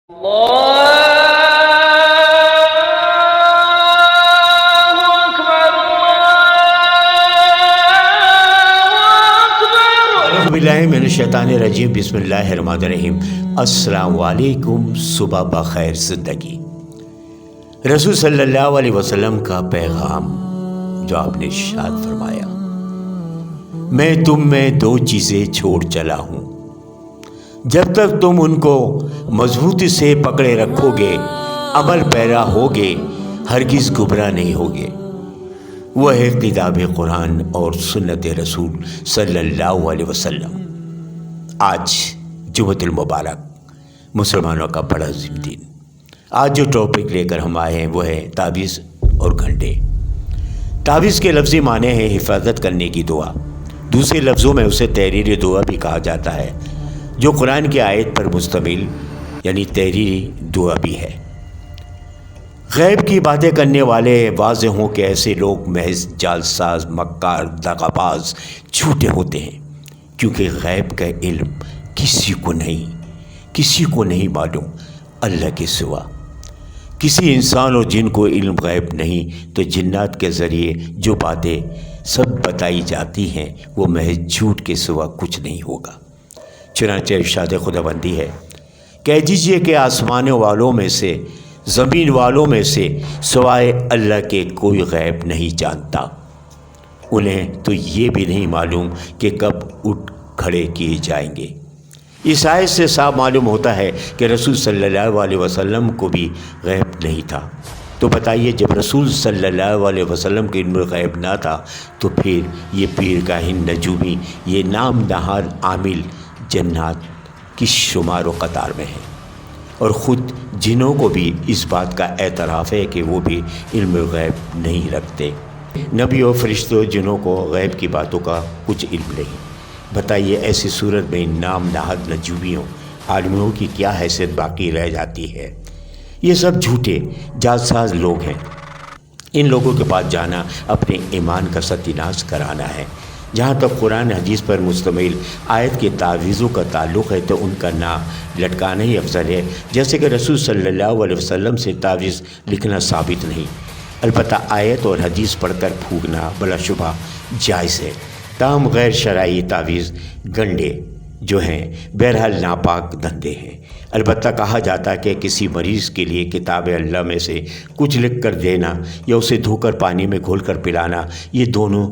बिस्मिल्लाहिर्रहमानिर्रहीम बिस्मिल्लाहिर्रहमानिर्रहीम। अस्सलाम वालेकुम। सुबह बखैर ज़िंदगी। रसूल सल्लल्लाहु अलैहि वसल्लम का पैगाम जो आपने इरशाद फरमाया, मैं तुम में दो चीज़ें छोड़ चला हूँ, जब तक तुम उनको मजबूती से पकड़े रखोगे, अमल पैरा होगे, हरगिज़ गुमराह नहीं होगे। वह है किताब कुरान और सुन्नत रसूल सल्लल्लाहु अलैहि वसल्लम। आज जुमअतुल मुबारक, मुसलमानों का बड़ा अज़ीम दिन। आज जो टॉपिक लेकर हम आए हैं वो है ताबीज़ और घंटे। ताबीज़ के लफ्ज़ी माने हैं हिफाजत करने की दुआ। दूसरे लफ्ज़ों में उसे तहरीरी दुआ भी कहा जाता है, जो कुरान की आयत पर मुश्तमिल यानी तहरीरी दुआ भी है। गैब की बातें करने वाले वाज़ेह हों कि ऐसे लोग महज जालसाज, मक्कार, दगाबाज, झूठे होते हैं, क्योंकि गैब का इल्म किसी को नहीं मालूम अल्लाह के सिवा। किसी इंसान और जिन को इल्म गैब नहीं, तो जिन्नात के ज़रिए जो बातें सब बताई जाती हैं वो महज झूठ के सिवा कुछ नहीं होगा। चुनांचे इरशाद खुदाबंदी है, कह दीजिए कि आसमानों वालों में से, ज़मीन वालों में से सिवाय अल्लाह के कोई गैब नहीं जानता। उन्हें तो ये भी नहीं मालूम कि कब उठ खड़े किए जाएंगे। इस आयत से साफ मालूम होता है कि रसूल सल्लल्लाहु अलैहि वसल्लम को भी गैब नहीं था। तो बताइए, जब रसूल सल्लल्लाहु अलैहि वसल्लम के इल्म गैब ना था, तो फिर ये पीर काहिन नजूमी, ये नाम नहार आमिल जन्नात किस शुमार व कतार में है। और ख़ुद जिनों को भी इस बात का एतराफ़ है कि वो भी इल्म गैब नहीं रखते। नबी और फरिश्तों जिनों को गैब की बातों का कुछ इल्म नहीं। बताइए, ऐसी सूरत में नाम नहाद नजूमियों, आलिमों की क्या हैसियत बाकी रह जाती है। ये सब झूठे जालसाज लोग हैं। इन लोगों के पास जाना अपने ईमान का सत्यानाश कराना है। जहाँ तक कुरान हदीस पर मुश्तमिल आयत के तावीज़ों का ताल्लुक़ है, तो उनका नाम लटकाना ही अफजल है, जैसे कि रसूल सल्लल्लाहु अलैहि वसल्लम से तावीज़ लिखना साबित नहीं। अलबत्ता आयत और हदीस पढ़कर फूकना बलाशुबा जायज़ है। ताम गैर शरई तावीज़ गंडे जो हैं बहरहाल नापाक धंधे हैं। अलबत्ता कहा जाता है कि किसी मरीज़ के लिए किताब अल्लाह में से कुछ लिख कर देना या उसे धोकर पानी में घोल कर पिलाना, ये दोनों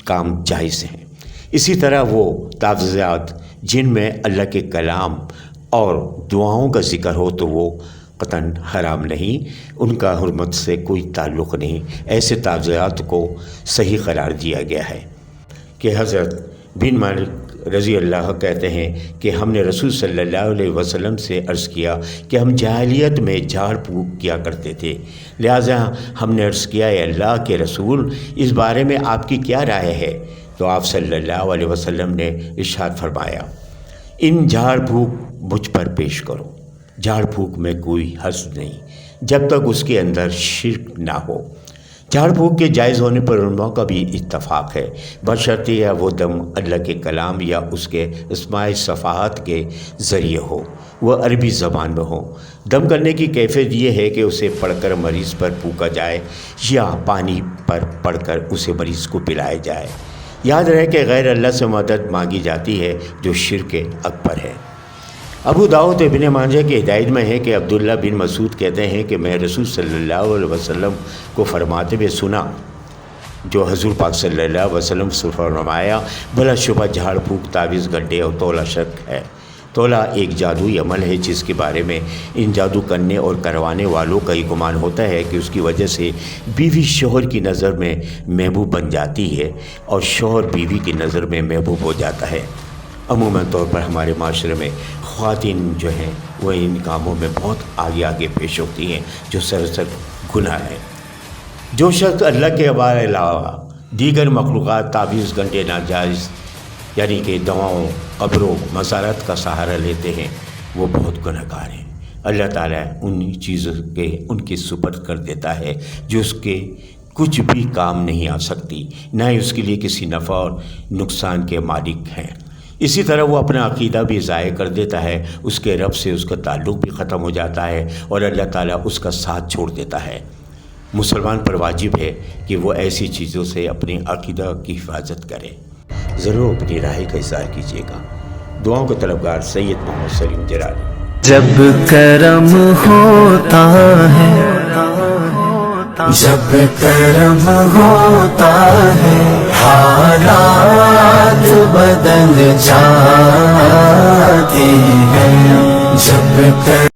काम जायज़ हैं। इसी तरह वो तावीज़ात जिनमें अल्लाह के कलाम और दुआओं का ज़िक्र हो, तो वो क़तन हराम नहीं, उनका हुर्मत से कोई ताल्लुक़ नहीं। ऐसे तावीज़ात को सही करार दिया गया है कि हज़रत बिन मालिक रज़ी अल्लाह कहते हैं कि हमने रसूल सल्लल्लाहु अलैहि वसल्लम से अर्ज़ किया कि हम जाहिलियत में झाड़ फूँक किया करते थे, लिहाजा हमने अर्ज़ किया, अल्लाह के रसूल, इस बारे में आपकी क्या राय है। तो आप सल्लल्लाहु अलैहि वसल्लम ने इरशाद फरमाया, इन झाड़ फूँक मुझ पर पेश करो। झाड़ फूँक में कोई हर्ज नहीं जब तक उसके अंदर शिर्क ना हो। झाड़ फूँक के जायज़ होने पर उलमा का भी इत्तफ़ाक़ है, बशर्ते या वो दम अल्लाह के कलाम या उसके अस्माए सफ़ाहत के ज़रिए हो, वह अरबी ज़बान में हो। दम करने की कैफ़ियत ये है कि उसे पढ़कर मरीज़ पर फूँका जाए या पानी पर पढ़कर उसे मरीज़ को पिलाया जाए। याद रहे कि गैर अल्लाह से मदद मांगी जाती है, जो शिर्क अकबर है। अबू दाऊद इब्न माजा की हिदायत में है कि अब्दुल्ला बिन मसूद कहते हैं कि मैं रसूल सल्लल्लाहु अलैहि वसल्लम को फरमाते हुए सुना, जो हज़ूर पाक सल्लल्लाहु अलैहि वसल्लम से फरमाया, भला शुबह झाड़ फूँक, तावीज़, गड्ढे और तोला शक है। तोला एक जादुई अमल है जिसके बारे में इन जादू करने और करवाने वालों का ही गुमान होता है कि उसकी वजह से बीवी शोहर की नज़र में महबूब बन जाती है और शोहर बीवी की नज़र में महबूब हो जाता है। अमूमन तौर पर हमारे माशरे में ख़वातीन जो हैं वह इन कामों में बहुत आगे पेश होती हैं, जो सरासर गुनाह है। जो शख्स अल्लाह के अलावा दीगर मखलूक़ात, ताबीज़, घंटे, नाजायज़ यानी कि दवाओं, कब्रों, मज़ारत का सहारा लेते हैं, वो बहुत गुनहगार हैं। अल्लाह ताला उन चीज़ों के उनके सुपर्द कर देता है जो उसके कुछ भी काम नहीं आ सकती, ना ही उसके लिए किसी नफ़ा और नुकसान के मालिक हैं। اسی طرح وہ اپنا عقیدہ بھی ضائع کر دیتا ہے، اس کے رب سے اس کا تعلق بھی ختم ہو جاتا ہے اور اللہ تعالیٰ اس کا ساتھ چھوڑ دیتا ہے۔ مسلمان پر واجب ہے کہ وہ ایسی چیزوں سے اپنے عقیدہ کی حفاظت کرے۔ ضرور اپنی رائے کا اظہار کیجیے گا۔ دعاؤں کا طلبگار سید محمد سلیم جلالی۔ جب کرم ہوتا ہے، جب کرم ہوتا ہے، حالات بدل جاتے ہیں۔ جب